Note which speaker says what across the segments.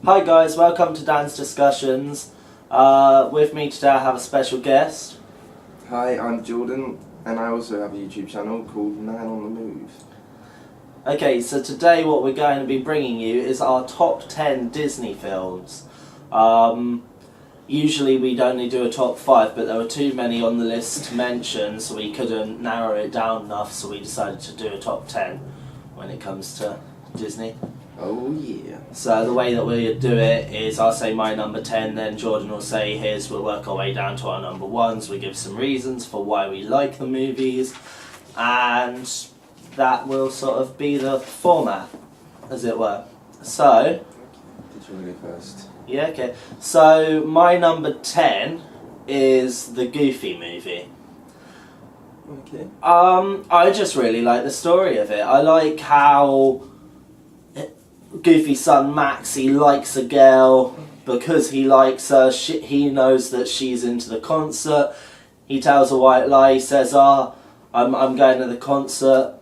Speaker 1: Hi guys, welcome to Dan's Discussions. With me today I have a special guest.
Speaker 2: Hi, I'm Jordan, and I also have a YouTube channel called Man on the Move.
Speaker 1: Okay, so today what we're going to be bringing you is our top 10 Disney films. Usually we'd only do a top 5, but there were too many on the list to mention, so we couldn't narrow it down enough, so we decided to do a top 10 when it comes to Disney.
Speaker 2: Oh yeah.
Speaker 1: So the way that we do it is I'll say my number 10, then Jordan will say his, we'll work our way down to our number 1s, we give some reasons for why we like the movies, and that will sort of be the format, as it were. So...
Speaker 2: Did you want to go first?
Speaker 1: Yeah, okay. So my number 10 is the Goofy movie.
Speaker 2: Okay.
Speaker 1: I just really like the story of it. I like how Goofy's son Max, he likes a girl because he likes her. He knows that she's into the concert. He tells a white lie. He says, I'm going to the concert.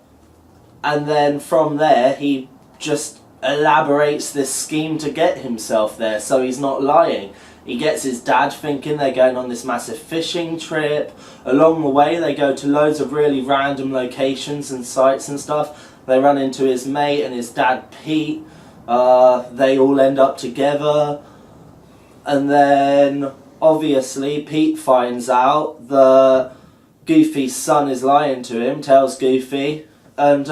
Speaker 1: And then from there, he just elaborates this scheme to get himself there, so he's not lying. He gets his dad thinking they're going on this massive fishing trip. Along the way, they go to loads of really random locations and sites and stuff. They run into his mate and his dad, Pete. They all end up together. And then, obviously, Pete finds out that Goofy's son is lying to him, tells Goofy, and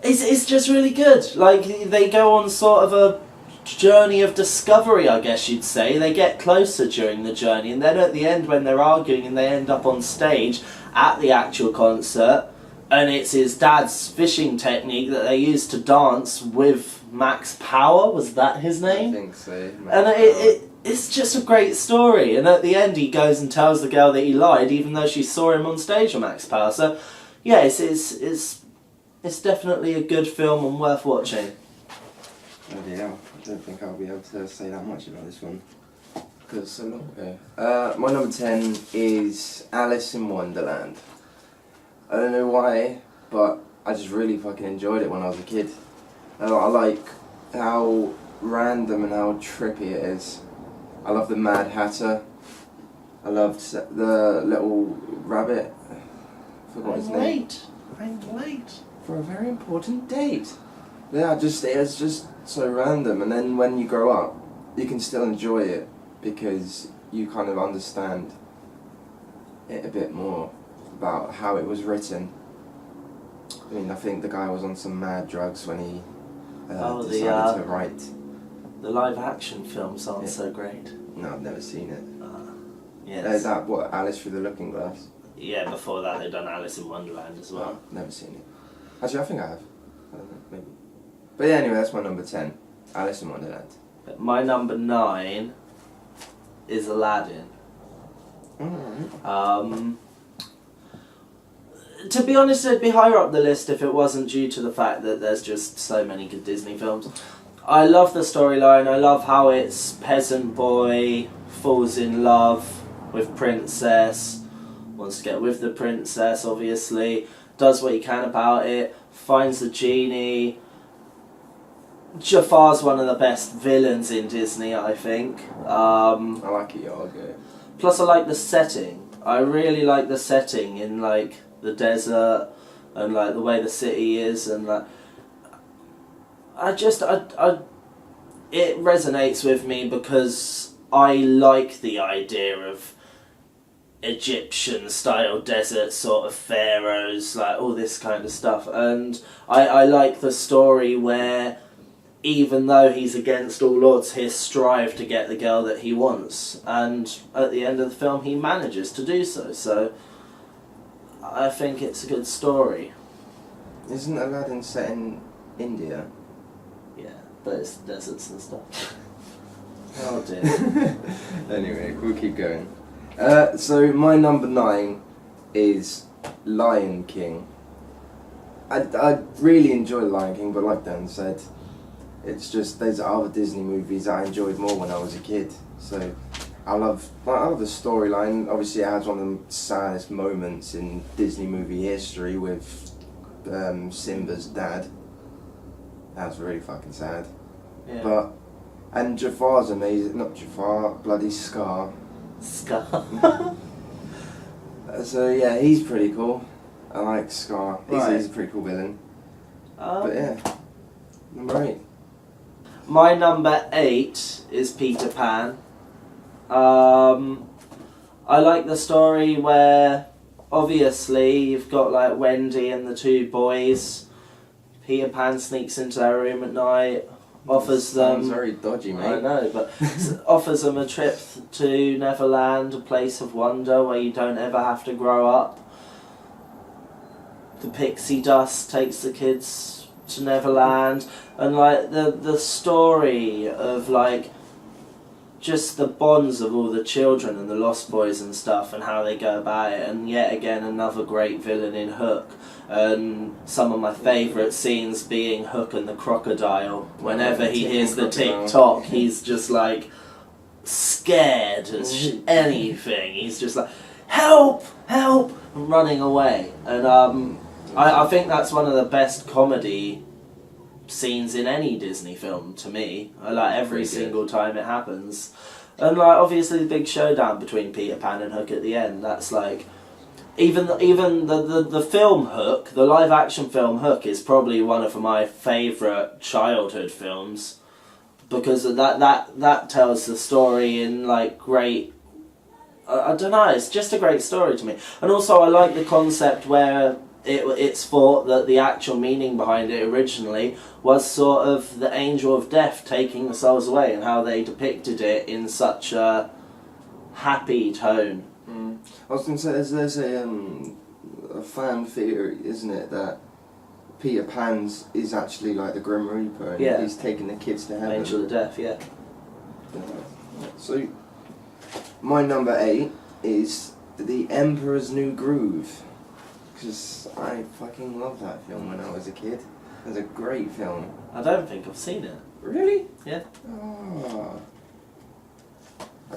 Speaker 1: it's just really good. Like, they go on sort of a journey of discovery, I guess you'd say. They get closer during the journey, and then at the end when they're arguing and they end up on stage at the actual concert, and it's his dad's fishing technique that they use to dance with Max Power. Was that his name?
Speaker 2: I think so.
Speaker 1: And it's just a great story, and at the end he goes and tells the girl that he lied, even though she saw him on stage with Max Power. So yeah, it's definitely a good film and worth watching.
Speaker 2: Oh yeah, I don't think I'll be able to say that much about this one because it's so long ago. My number 10 is Alice in Wonderland. I don't know why, but I just really fucking enjoyed it when I was a kid. I like how random and how trippy it is. I love the Mad Hatter. I loved the little rabbit. I forgot his name.
Speaker 1: I'm late.
Speaker 2: For a very important date. Yeah, it's just so random, and then when you grow up, you can still enjoy it because you kind of understand it a bit more about how it was written. I mean, I think the guy was on some mad drugs when he decided to write.
Speaker 1: The live action films aren't so great.
Speaker 2: No, I've never seen it.
Speaker 1: Yes.
Speaker 2: Is that what, Alice Through the Looking Glass?
Speaker 1: Yeah, before that they've done Alice in Wonderland as well.
Speaker 2: No, never seen it. Actually, I think I have. I don't know, maybe. But yeah, anyway, that's my number 10. Alice in Wonderland.
Speaker 1: My number 9 is Aladdin.
Speaker 2: Alright.
Speaker 1: To be honest, it'd be higher up the list if it wasn't due to the fact that there's just so many good Disney films. I love the storyline. I love how it's peasant boy falls in love with princess, wants to get with the princess, obviously, does what he can about it, finds the genie. Jafar's one of the best villains in Disney, I think.
Speaker 2: I like Iago.
Speaker 1: Plus I like the setting. I really like the setting in like the desert and like the way the city is, and like it resonates with me because I like the idea of Egyptian style desert sort of pharaohs, like all this kind of stuff, and I like the story where even though he's against all odds, he'll strive to get the girl that he wants, and at the end of the film he manages to do so. So I think it's a good story.
Speaker 2: Isn't Aladdin set in India?
Speaker 1: Yeah, but it's deserts and stuff. Oh dear.
Speaker 2: Anyway, we'll keep going. So my number 9 is Lion King. I really enjoy Lion King, but like Dan said, it's just there's other Disney movies I enjoyed more when I was a kid. So I love the storyline. Obviously, it has one of the saddest moments in Disney movie history with Simba's dad. That was really fucking sad.
Speaker 1: Yeah.
Speaker 2: But And Jafar's amazing. Not Jafar, bloody Scar.
Speaker 1: Scar.
Speaker 2: So yeah, he's pretty cool. I like Scar.
Speaker 1: Right.
Speaker 2: He's a pretty cool villain. But yeah, number 8.
Speaker 1: My number 8 is Peter Pan. I like the story where obviously you've got like Wendy and the 2 boys. Peter Pan sneaks into their room at night, offers them.
Speaker 2: Sounds very dodgy, mate.
Speaker 1: I know, but offers them a trip to Neverland, a place of wonder where you don't ever have to grow up. The pixie dust takes the kids to Neverland, and like the story of like just the bonds of all the children and the Lost Boys and stuff, and how they go about it, and yet again another great villain in Hook, and some of my favourite scenes being Hook and the crocodile. Whenever he hears the tick-tock, he's just like scared as anything. He's just like, help, help, and running away. And I think that's one of the best comedy scenes in any Disney film to me. I like every single time it happens. And like obviously the big showdown between Peter Pan and Hook at the end, that's like even the film Hook, the live action film Hook, is probably one of my favourite childhood films, because that tells the story in like great, I don't know, it's just a great story to me. And also I like the concept where it's thought that the actual meaning behind it originally was sort of the angel of death taking the souls away, and how they depicted it in such a happy tone.
Speaker 2: I was going to say, there's a fan theory, isn't it, that Peter Pan's is actually like the Grim Reaper, and he's taking the kids to heaven.
Speaker 1: Angel of death, yeah.
Speaker 2: So, my number 8 is The Emperor's New Groove. Because I fucking loved that film when I was a kid. It was a great film.
Speaker 1: I don't think I've seen it.
Speaker 2: Really?
Speaker 1: Yeah.
Speaker 2: Oh. I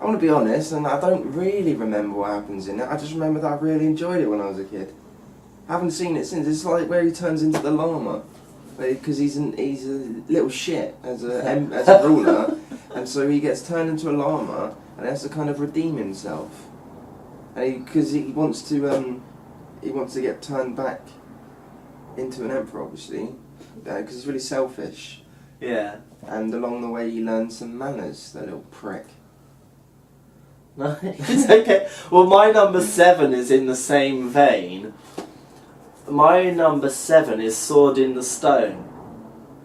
Speaker 2: want to be honest, and I don't really remember what happens in it. I just remember that I really enjoyed it when I was a kid. I haven't seen it since. It's like where he turns into the llama. Because he's a little shit as a ruler. And so he gets turned into a llama and has to kind of redeem himself. Because he wants to get turned back into an emperor, obviously, because he's really selfish.
Speaker 1: Yeah.
Speaker 2: And along the way, he learns some manners. That little prick.
Speaker 1: No, it's okay. Well, my number 7 is in the same vein. My number 7 is Sword in the Stone.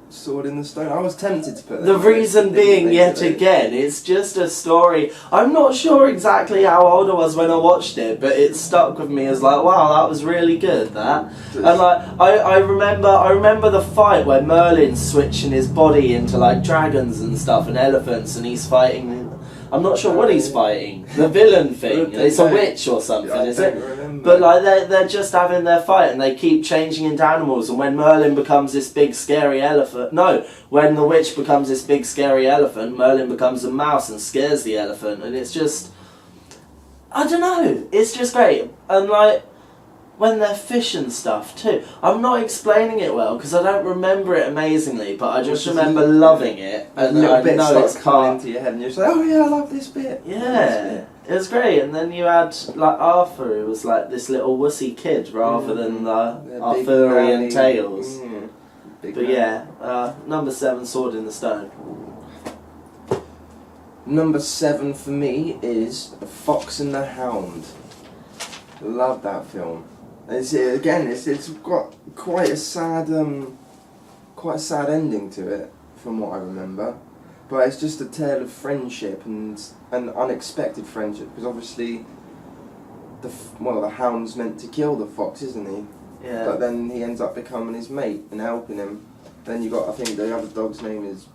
Speaker 2: Sword in the Stone. I was tempted to put that.
Speaker 1: The reason being, yet again, it's just a story. I'm not sure exactly how old I was when I watched it, but it stuck with me as like, wow, that was really good, that. And like, I remember the fight where Merlin's switching his body into like dragons and stuff and elephants, and he's fighting. I'm not sure what he's fighting. The villain thing. It's a witch or something, is it?
Speaker 2: Remember.
Speaker 1: But like they're just having their fight, and they keep changing into animals. And when Merlin becomes this big scary elephant, when the witch becomes this big scary elephant, Merlin becomes a mouse and scares the elephant. And it's just, I don't know. It's just great. And like when they're fish and stuff too. I'm not explaining it well because I don't remember it amazingly, but I just remember loving it. And
Speaker 2: a little
Speaker 1: I
Speaker 2: bit
Speaker 1: know
Speaker 2: starts
Speaker 1: it's
Speaker 2: coming
Speaker 1: part.
Speaker 2: into your head, and you're just like, oh yeah, I love this bit.
Speaker 1: Yeah, it was great. And then you had like Arthur, who was like this little wussy kid rather than the Arthurian tales. But yeah, number 7, Sword in the Stone.
Speaker 2: Number 7 for me is The Fox and the Hound. Love that film. It's got quite a sad ending to it, from what I remember. But it's just a tale of friendship and an unexpected friendship, because obviously the hound's meant to kill the fox, isn't he?
Speaker 1: Yeah.
Speaker 2: But then he ends up becoming his mate and helping him. Then you got, I think the other dog's name is,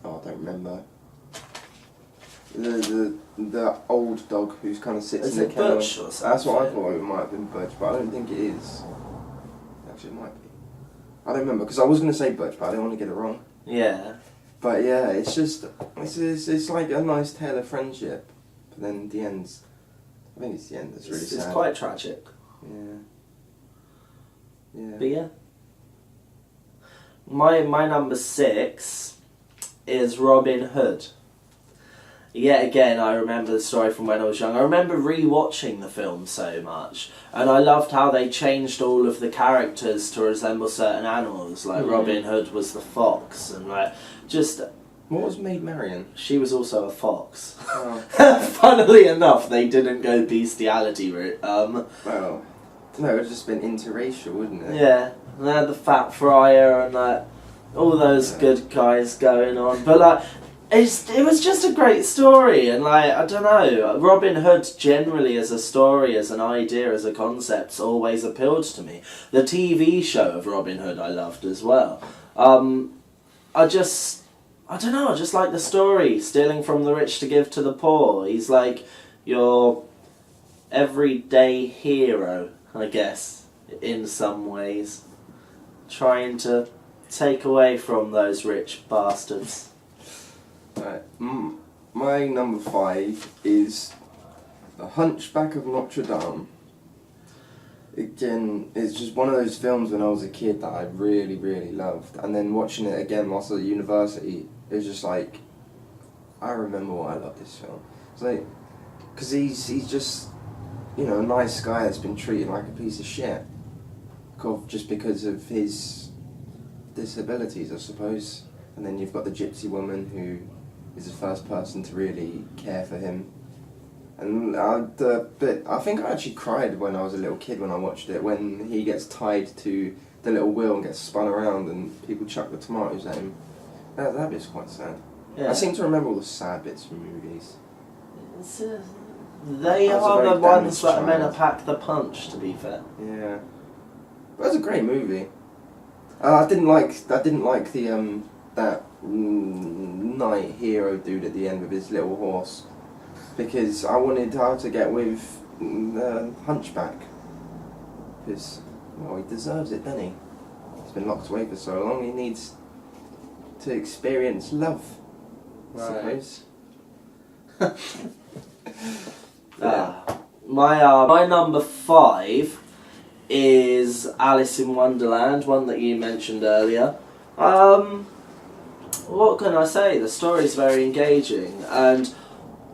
Speaker 2: I don't remember. The old dog who's kind of sits
Speaker 1: Is
Speaker 2: in the
Speaker 1: it
Speaker 2: kennel.
Speaker 1: Butch or something?
Speaker 2: That's what I thought it might have been Butch, but I don't think it is. Actually, it might be. I don't remember, because I was going to say Butch, but I didn't want to get it wrong.
Speaker 1: Yeah.
Speaker 2: But yeah, it's just, it's like a nice tale of friendship. But then the end's, I think it's the end that's really sad.
Speaker 1: It's quite tragic.
Speaker 2: Yeah. Yeah.
Speaker 1: But yeah. my number 6 is Robin Hood. Yet again, I remember the story from when I was young. I remember re-watching the film so much, and I loved how they changed all of the characters to resemble certain animals. Like Robin Hood was the fox, and like just.
Speaker 2: What was Maid Marian?
Speaker 1: She was also a fox.
Speaker 2: Oh.
Speaker 1: Funnily enough, they didn't go bestiality route.
Speaker 2: Well, no, it would have just been interracial, wouldn't it?
Speaker 1: Yeah, and they had the Fat Friar and like all those good guys going on, but like. It was just a great story, and like, I don't know, Robin Hood generally as a story, as an idea, as a concept, always appealed to me. The TV show of Robin Hood I loved as well. I don't know, I just like the story, stealing from the rich to give to the poor. He's like your everyday hero, I guess, in some ways. Trying to take away from those rich bastards.
Speaker 2: Right. My number 5 is The Hunchback of Notre Dame. Again, it's just one of those films when I was a kid that I really, really loved. And then watching it again whilst I was at university, it was just like, I remember why I love this film. It's like, because he's just, you know, a nice guy that's been treated like a piece of shit. Just because of his disabilities, I suppose. And then you've got the gypsy woman who is the first person to really care for him. And I think I actually cried when I was a little kid when I watched it, when he gets tied to the little wheel and gets spun around and people chuck the tomatoes at him. That bit's quite sad. Yeah. I seem to remember all the sad bits from movies.
Speaker 1: They are the ones that are meant to pack the punch, to be fair.
Speaker 2: Yeah. But it was a great movie. I didn't like the that knight hero dude at the end with his little horse, because I wanted her to get with Hunchback, because, well, he deserves it, doesn't he? He's been locked away for so long, he needs to experience love, I suppose.
Speaker 1: My number 5 is Alice in Wonderland, one that you mentioned earlier. What can I say? The story's very engaging, and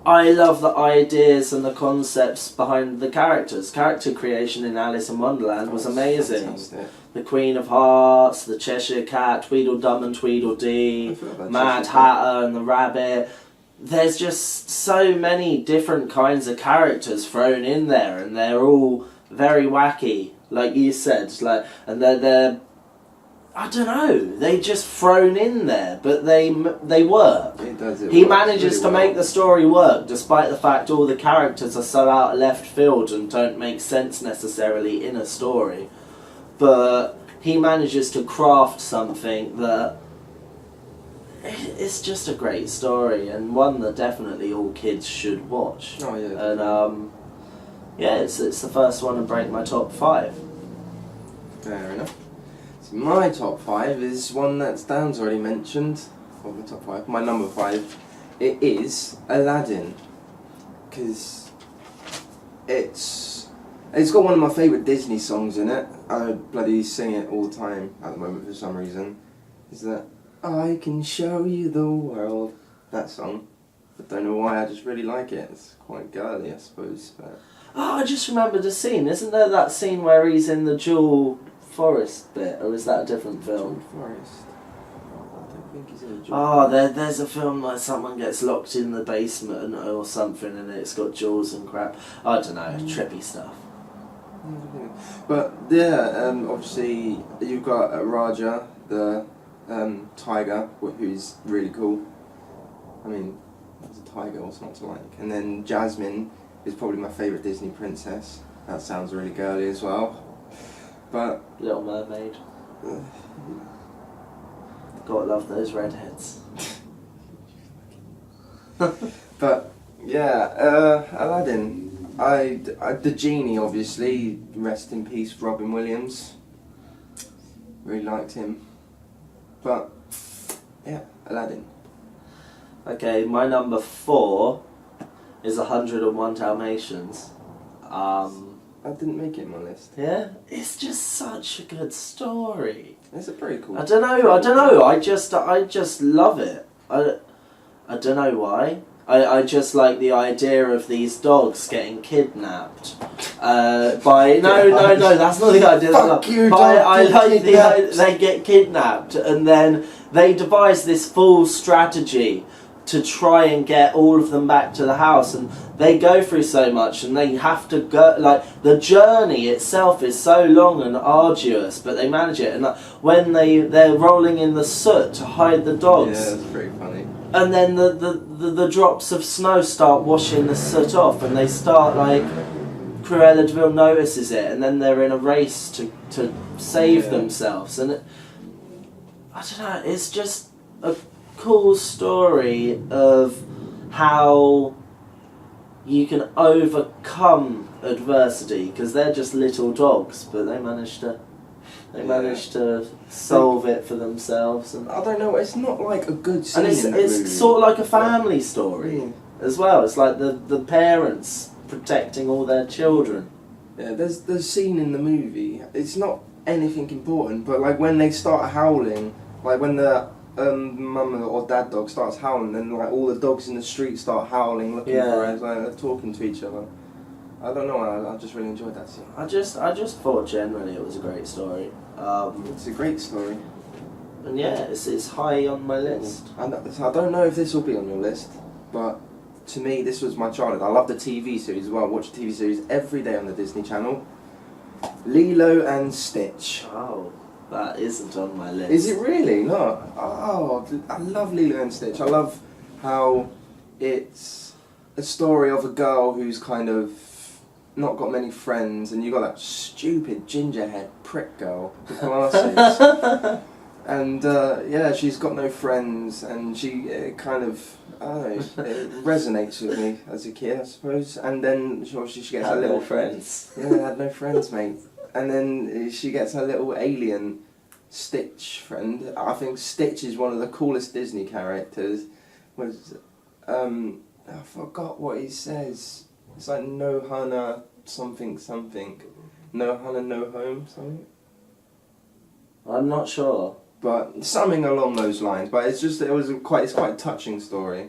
Speaker 1: I love the ideas and the concepts behind the characters. Character creation in Alice in Wonderland was amazing. Fantastic. The Queen of Hearts, the Cheshire Cat, Tweedledum and Tweedledee, Mad Hatter and the Rabbit. There's just so many different kinds of characters thrown in there, and they're all very wacky, like you said. And they're I don't know, they just thrown in there, but they work. He manages to make the story work, despite the fact all the characters are so out of left field and don't make sense necessarily in a story. But he manages to craft something that it's just a great story, and one that definitely all kids should watch.
Speaker 2: Oh yeah.
Speaker 1: And yeah, it's the first one to break my top 5.
Speaker 2: Fair enough. My top 5 is one that Dan's already mentioned. Well, my top 5. My number 5. It is Aladdin, because it's got one of my favourite Disney songs in it. I bloody sing it all the time at the moment for some reason. Is that I can show you the world? That song. I don't know why. I just really like it. It's quite girly, I suppose. But
Speaker 1: oh, I just remembered a scene. Isn't there that scene where he's in the jewel forest bit, or is that a different film?
Speaker 2: Forest. I don't think he's in a
Speaker 1: oh, there's a film where someone gets locked in the basement or something, and it's got jewels and crap. I don't know, trippy stuff.
Speaker 2: But yeah, obviously you've got Raja, the tiger, who's really cool. I mean, as a tiger, what's not to like? And then Jasmine is probably my favourite Disney princess. That sounds really girly as well. But
Speaker 1: Little Mermaid. Gotta love those redheads.
Speaker 2: But yeah, Aladdin. The genie, obviously. Rest in peace, Robin Williams. Really liked him. But yeah, Aladdin.
Speaker 1: Okay, my number 4 is 101 Dalmatians.
Speaker 2: That didn't make it on my list.
Speaker 1: Yeah, it's just such a good story.
Speaker 2: It's a pretty cool.
Speaker 1: I don't know. I just love it. I don't know why. I just like the idea of these dogs getting kidnapped. By no, that's not the idea.
Speaker 2: Fuck you,
Speaker 1: but I like the idea they get kidnapped and then they devise this full strategy to try and get all of them back to the house, and they go through so much and they have to go, like, the journey itself is so long and arduous, but they manage it. And when they're rolling in the soot to hide the dogs,
Speaker 2: yeah, it's pretty funny.
Speaker 1: and then the drops of snow start washing the soot off, and they start, like, Cruella de Vil notices it, and then they're in a race to save themselves, and I don't know, it's just a cool story of how you can overcome adversity, because they're just little dogs, but they manage to solve it for themselves. And
Speaker 2: I don't know, it's not like a good scene
Speaker 1: and
Speaker 2: in that movie.
Speaker 1: it's sort of like a family story as well. It's like the parents protecting all their children.
Speaker 2: Yeah, there's the scene in the movie. It's not anything important, but like when they start howling, like when the mum or dad dog starts howling, then like all the dogs in the street start howling, looking for her, like they're talking to each other. I don't know. I just really enjoyed that scene.
Speaker 1: I just thought generally it was a great story.
Speaker 2: It's a great story.
Speaker 1: And yeah, it's high on my list.
Speaker 2: I don't know if this will be on your list, but to me, this was my childhood. I love the TV series as well. I watch the TV series every day on the Disney Channel. Lilo and Stitch.
Speaker 1: Oh, that isn't on my list.
Speaker 2: Is it really? No. Oh, I love Lilo and Stitch. I love how it's a story of a girl who's kind of not got many friends, and you got that stupid gingerhead prick girl with glasses. And yeah, she's got no friends, and she kind of, I don't know, it resonates with me as a kid, I suppose. And then she gets her little
Speaker 1: friends.
Speaker 2: Yeah, I had no friends, mate. And then she gets her little alien Stitch friend. I think Stitch is one of the coolest Disney characters. I forgot what he says. It's like no Hana something something. No Hana no home something.
Speaker 1: I'm not sure.
Speaker 2: But something along those lines. But it's just it's quite a touching story.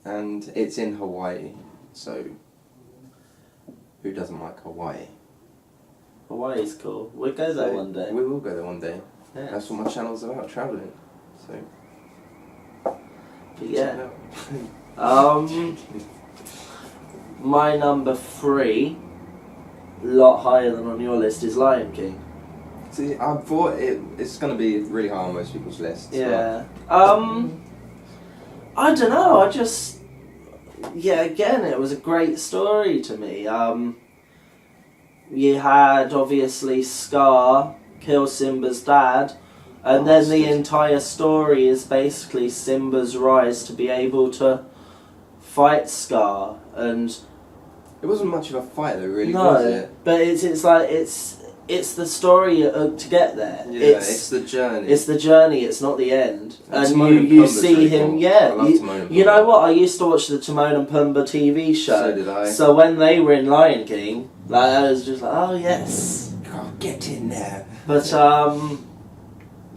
Speaker 2: And it's in Hawaii, so who doesn't like Hawaii?
Speaker 1: Hawaii's cool. We'll go there one day.
Speaker 2: We will go there one day.
Speaker 1: Yeah.
Speaker 2: That's what my channel's about, travelling. So.
Speaker 1: But yeah. My number 3, a lot higher than on your list, is Lion King.
Speaker 2: See, I thought it's going to be really high on most people's lists.
Speaker 1: Yeah. I don't know. I just, again, it was a great story to me. You had obviously Scar kill Simba's dad, and then the entire story is basically Simba's rise to be able to fight Scar. And
Speaker 2: it wasn't much of a fight though, really, was it?
Speaker 1: But it's like it's the story to get there.
Speaker 2: Yeah, it's the journey.
Speaker 1: It's the journey. It's not the end. And you see him.
Speaker 2: Cool.
Speaker 1: Yeah, you know what? I used to watch the Timon and Pumbaa TV show.
Speaker 2: So did I.
Speaker 1: So when they were in Lion King, like, I was just like, oh yes,
Speaker 2: oh, get in there.
Speaker 1: But so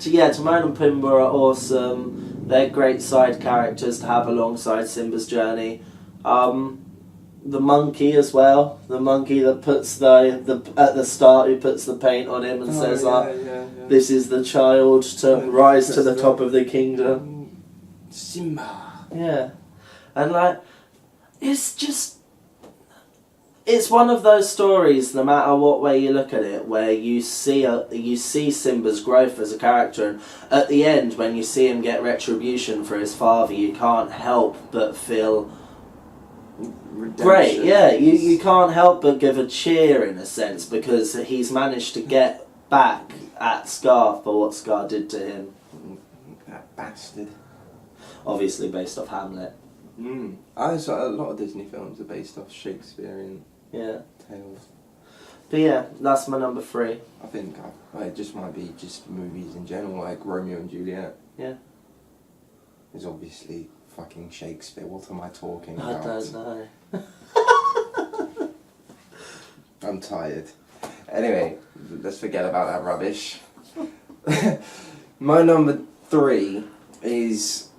Speaker 1: yeah, Timon and Pumbaa are awesome. They're great side characters to have alongside Simba's journey. The monkey as well. The monkey that puts the at the start, who puts the paint on him and says this is the child to rise to the top of the kingdom.
Speaker 2: Simba.
Speaker 1: Yeah, and like it's one of those stories, no matter what way you look at it, where you see Simba's growth as a character, and at the end when you see him get retribution for his father, you can't help but feel
Speaker 2: Redemption.
Speaker 1: great. Yeah, you can't help but give a cheer in a sense, because he's managed to get back at Scar for what Scar did to him.
Speaker 2: That bastard.
Speaker 1: Obviously based off Hamlet.
Speaker 2: I saw a lot of Disney films are based off Shakespearean tales.
Speaker 1: But yeah, that's my number 3.
Speaker 2: I think it just might be just movies in general, like Romeo and Juliet.
Speaker 1: Yeah.
Speaker 2: Is obviously fucking Shakespeare. What am I talking about?
Speaker 1: I don't know.
Speaker 2: I'm tired. Anyway, let's forget about that rubbish. My number 3 is...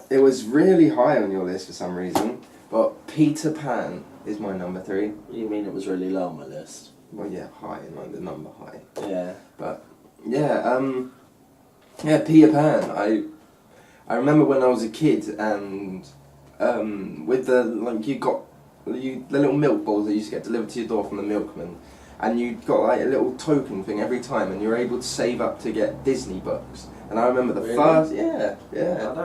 Speaker 2: It was really high on your list for some reason, but Peter Pan is my number 3.
Speaker 1: You mean it was really low on my list?
Speaker 2: Well, yeah, high, like the number high.
Speaker 1: Yeah.
Speaker 2: But, yeah, Peter Pan. I remember when I was a kid and with the, like, the little milk balls that used to get delivered to your door from the milkman, and you got like a little token thing every time, and you were able to save up to get Disney books. And I remember the
Speaker 1: Really?
Speaker 2: first,
Speaker 1: I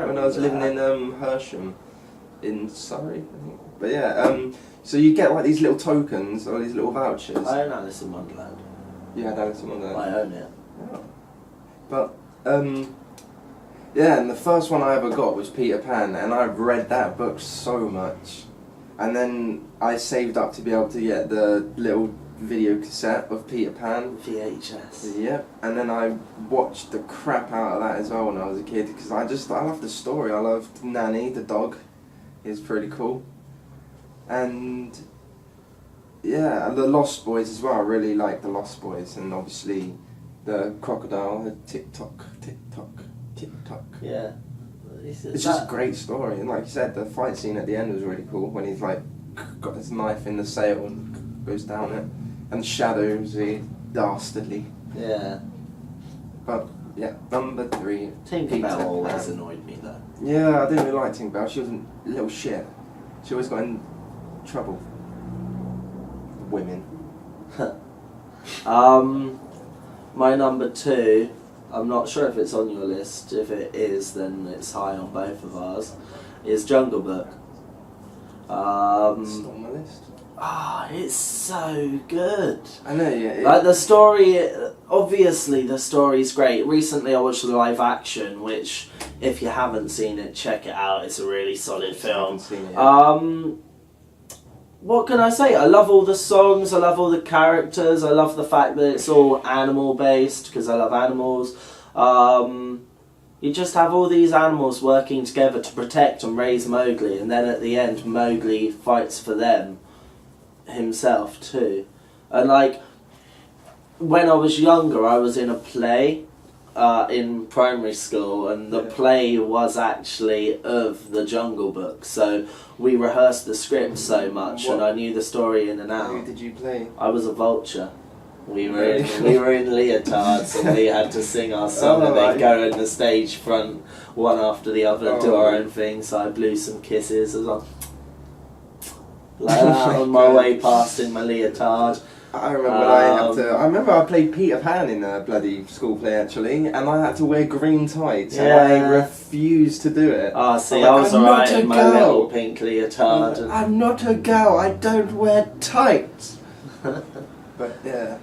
Speaker 2: when I was living in Hersham, in Surrey, I think. But yeah, so you get like these little tokens or these little vouchers.
Speaker 1: I own Alice in Wonderland.
Speaker 2: You had Alice in Wonderland.
Speaker 1: I own it.
Speaker 2: Oh. But yeah, and the first one I ever got was Peter Pan, and I've read that book so much. And then I saved up to be able to get the little video cassette of Peter Pan.
Speaker 1: VHS.
Speaker 2: Yep. And then I watched the crap out of that as well when I was a kid, because I loved the story. I loved Nanny, the dog. He was pretty cool. And yeah, the Lost Boys as well. I really liked the Lost Boys, and obviously the crocodile, the tick tock, tick tock, tick tock.
Speaker 1: Yeah.
Speaker 2: It's just a great story, and like you said, the fight scene at the end was really cool when he's like got his knife in the sail and goes down it, and shadows he dastardly.
Speaker 1: Yeah.
Speaker 2: But yeah, number 3.
Speaker 1: Tinkerbell always annoyed me though.
Speaker 2: Yeah, I didn't really like Tinkerbell. She was a little shit. She always got in trouble. Women.
Speaker 1: My number 2, I'm not sure if it's on your list. If it is, then it's high on both of ours. Is Jungle Book.
Speaker 2: It's not on my list.
Speaker 1: It's so good.
Speaker 2: I know, yeah.
Speaker 1: Like the story, obviously the story's great. Recently I watched the live action, which if you haven't seen it, check it out. It's a really solid film.
Speaker 2: I haven't seen it yet.
Speaker 1: What can I say? I love all the songs, I love all the characters, I love the fact that it's all animal based, because I love animals. You just have all these animals working together to protect and raise Mowgli, and then at the end Mowgli fights for them himself too. And like, when I was younger I was in a play in primary school, and the play was actually of the Jungle Book, so we rehearsed the script so much and I knew the story in and out.
Speaker 2: Who did you play?
Speaker 1: I was a vulture. We were in leotards and we had to sing our song and then go in the stage front one after the other and do our own thing, so I blew some kisses as well. Like that on my way past in my leotard.
Speaker 2: I remember I remember I played Peter Pan in a bloody school play actually, and I had to wear green tights, and I refused to do it.
Speaker 1: See, I was alright in my little pink leotard.
Speaker 2: I'm not a girl, I don't wear tights. But yeah.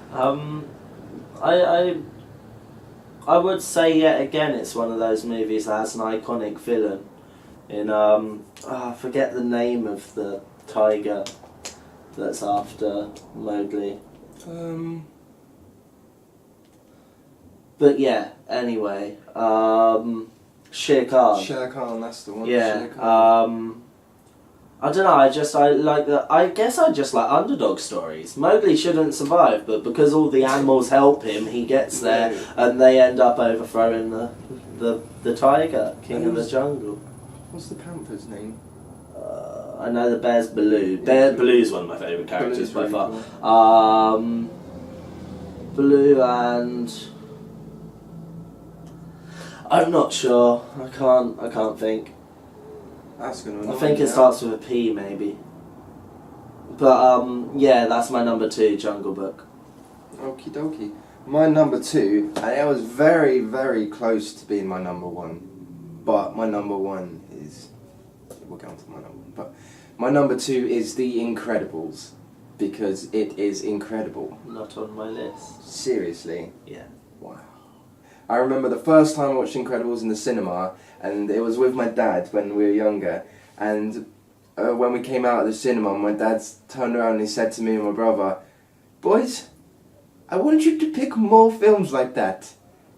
Speaker 1: I would say yet again it's one of those movies that has an iconic villain. In I forget the name of the tiger that's after Mowgli. But yeah, anyway, Shere Khan.
Speaker 2: Shere Khan, that's the one.
Speaker 1: Yeah. I don't know. I guess I just like underdog stories. Mowgli shouldn't survive, but because all the animals help him, he gets there, and they end up overthrowing the tiger, king of the jungle.
Speaker 2: What's the panther's name?
Speaker 1: I know the bear's Baloo. Baloo's one of my favourite characters by far. Cool. Baloo and I'm not sure. I can't think.
Speaker 2: That's gonna annoy
Speaker 1: I think
Speaker 2: me
Speaker 1: it starts with a P maybe. But yeah, that's my number 2, Jungle Book.
Speaker 2: Okie dokie. My number 2, and it was very, very close to being my number 1. But my number 1 is... We'll get on to my number 1. But my number 2 is The Incredibles. Because it is incredible.
Speaker 1: Not on my list.
Speaker 2: Seriously?
Speaker 1: Yeah.
Speaker 2: Wow. I remember the first time I watched Incredibles in the cinema, and it was with my dad when we were younger, and when we came out of the cinema, my dad turned around and he said to me and my brother, "Boys, I want you to pick more films like that.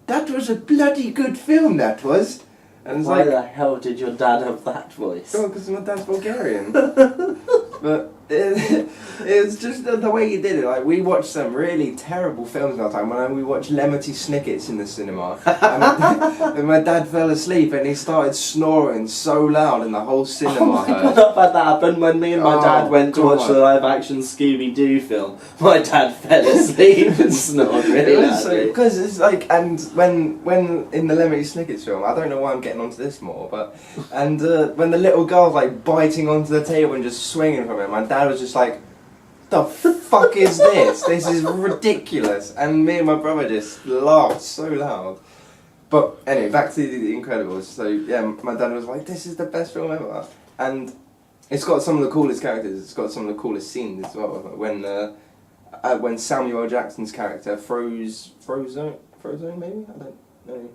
Speaker 2: That was a bloody good film, that was." And it's
Speaker 1: Why the hell did your dad have that voice?
Speaker 2: Oh, because my dad's Bulgarian. But It was just the way you did it. Like, we watched some really terrible films last time. When we watched Lemony Snicket's in the cinema, and my dad fell asleep and he started snoring so loud, and the whole cinema
Speaker 1: Oh my
Speaker 2: heard.
Speaker 1: god, I've had that happen when me and my dad went to watch the live action Scooby-Doo film. My dad fell asleep and snored really loudly.
Speaker 2: Because it's like, and when in the Lemony Snicket's film, I don't know why I'm getting onto this more, but and when the little girl's like biting onto the table and just swinging from it, my dad was just like, "The fuck is this? This is ridiculous!" And me and my brother just laughed so loud. But anyway, back to the Incredibles. So yeah, my dad was like, "This is the best film ever," and it's got some of the coolest characters. It's got some of the coolest scenes as well. When Samuel L. Jackson's character Frozone maybe, I don't know.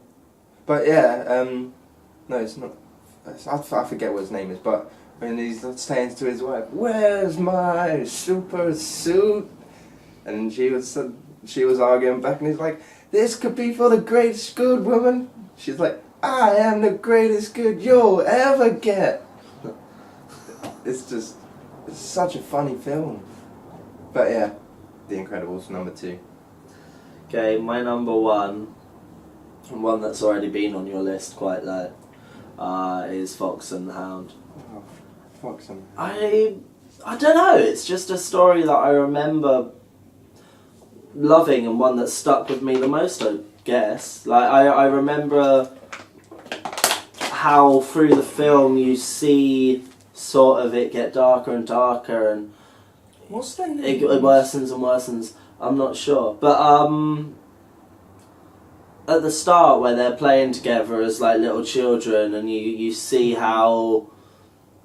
Speaker 2: But yeah, no, it's not. I forget what his name is, but when he's saying to his wife, "Where's my super suit?" and she was arguing back, and he's like, "This could be for the greatest good, woman." She's like, "I am the greatest good you'll ever get." It's such a funny film. But yeah, The Incredibles, number 2.
Speaker 1: Okay, my number 1, and one that's already been on your list quite low, is Fox and the Hound.
Speaker 2: Oh, Fox and
Speaker 1: I don't know, it's just a story that I remember loving and one that stuck with me the most, I guess. Like, I remember how through the film you see sort of it get darker and darker, and
Speaker 2: what's their name?
Speaker 1: it worsens and worsens. I'm not sure, but at the start where they're playing together as like little children, and you see how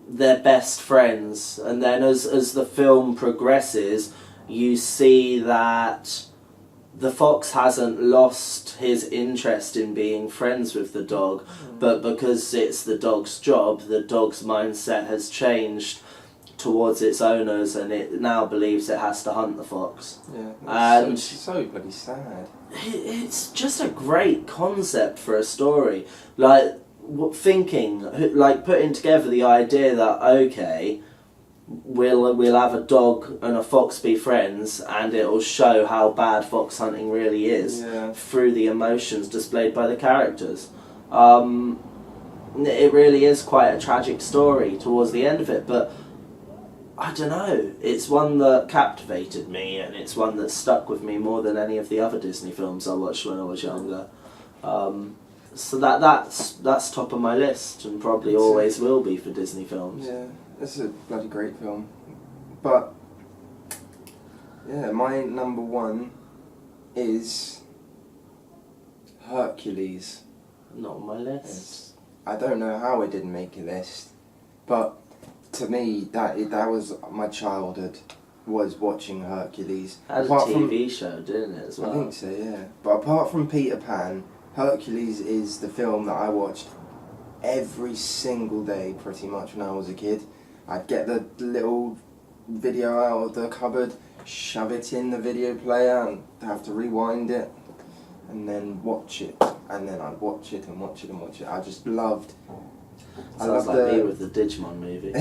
Speaker 1: they're best friends, and then as the film progresses, you see that the fox hasn't lost his interest in being friends with the dog, but because it's the dog's job, the dog's mindset has changed towards its owners, and it now believes it has to hunt the fox.
Speaker 2: Yeah,
Speaker 1: And
Speaker 2: it's so bloody sad.
Speaker 1: it's just a great concept for a story. Like, thinking, like putting together the idea that, okay, we'll have a dog and a fox be friends, and it'll show how bad fox hunting really is through the emotions displayed by the characters. It really is quite a tragic story towards the end of it, but I don't know, it's one that captivated me, and it's one that stuck with me more than any of the other Disney films I watched when I was younger. So that's top of my list, and probably always will be for Disney films.
Speaker 2: Yeah, it's a bloody great film. But yeah, my number 1 is Hercules.
Speaker 1: Not on my list.
Speaker 2: I don't know how it didn't make a list, but to me that was my childhood, was watching Hercules.
Speaker 1: It had a TV show, didn't it, as well?
Speaker 2: I think so, yeah. But apart from Peter Pan, Hercules is the film that I watched every single day pretty much when I was a kid. I'd get the little video out of the cupboard, shove it in the video player, and have to rewind it, and then watch it, and then I'd watch it and watch it and watch it. I just loved.
Speaker 1: Sounds like me with the Digimon movie.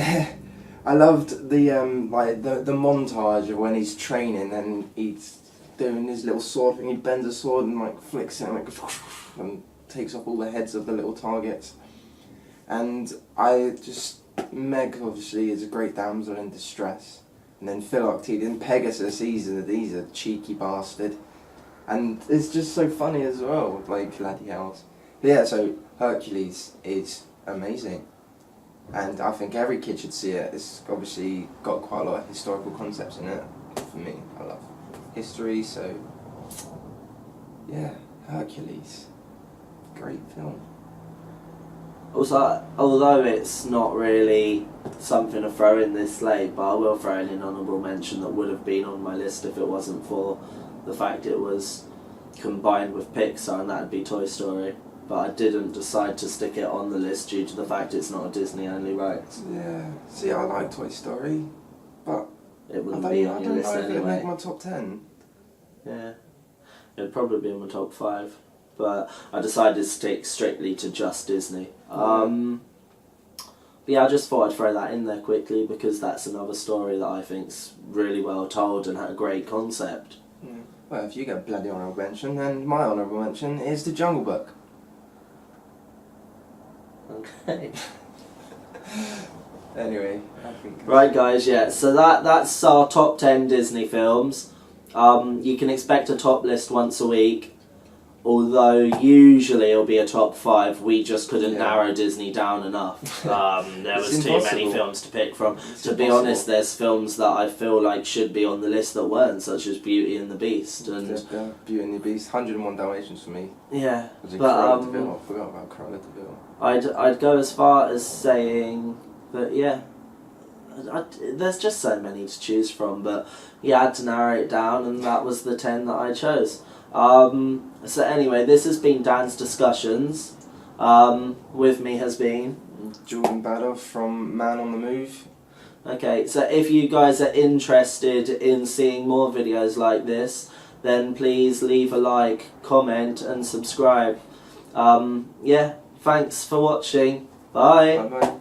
Speaker 2: I loved the montage of when he's training and he's doing his little sword thing. He bends a sword and like flicks it and, and takes off all the heads of the little targets. And Meg obviously is a great damsel in distress. And then Philoctetes and Pegasus, he's a cheeky bastard. And it's just so funny as well, like Laddie House. Yeah, so Hercules is amazing. And I think every kid should see it. It's obviously got quite a lot of historical concepts in it. For me, I love history, so yeah, Hercules. Great film.
Speaker 1: Also, although it's not really something to throw in this late, but I will throw in an honourable mention that would have been on my list if it wasn't for the fact it was combined with Pixar, and that would be Toy Story. But I didn't decide to stick it on the list due to the fact it's not a Disney-only rights.
Speaker 2: Yeah, see, I like Toy Story, but
Speaker 1: it wouldn't be on your list
Speaker 2: I don't know if it'd
Speaker 1: anyway.
Speaker 2: make my top 10.
Speaker 1: Yeah, it'd probably be in my top 5. But I decided to stick strictly to just Disney. The yeah, I just thought I'd throw that in there quickly because that's another story that I think's really well told and had a great concept.
Speaker 2: Well, if you get a bloody honourable mention, then my honourable mention is The Jungle Book.
Speaker 1: Okay.
Speaker 2: Anyway, I think...
Speaker 1: Right, guys, yeah, so that's our top 10 Disney films. You can expect a top list once a week, although usually it'll be a top 5. We just couldn't narrow Disney down enough. There was too many films to pick from. To be honest, there's films that I feel like should be on the list that weren't, such as Beauty and the Beast. And
Speaker 2: Beauty and the Beast, 101 Dalmatians for me.
Speaker 1: Yeah,
Speaker 2: but I forgot about Cruella de Vil.
Speaker 1: I'd go as far as saying that, yeah, there's just so many to choose from, but yeah, I had to narrow it down, and that was the 10 that I chose. So anyway, this has been Dan's Discussions. With me has been
Speaker 2: Jordan Badoff from Man on the Move.
Speaker 1: Okay, so if you guys are interested in seeing more videos like this, then please leave a like, comment and subscribe. Yeah, thanks for watching. Bye.
Speaker 2: Bye-bye.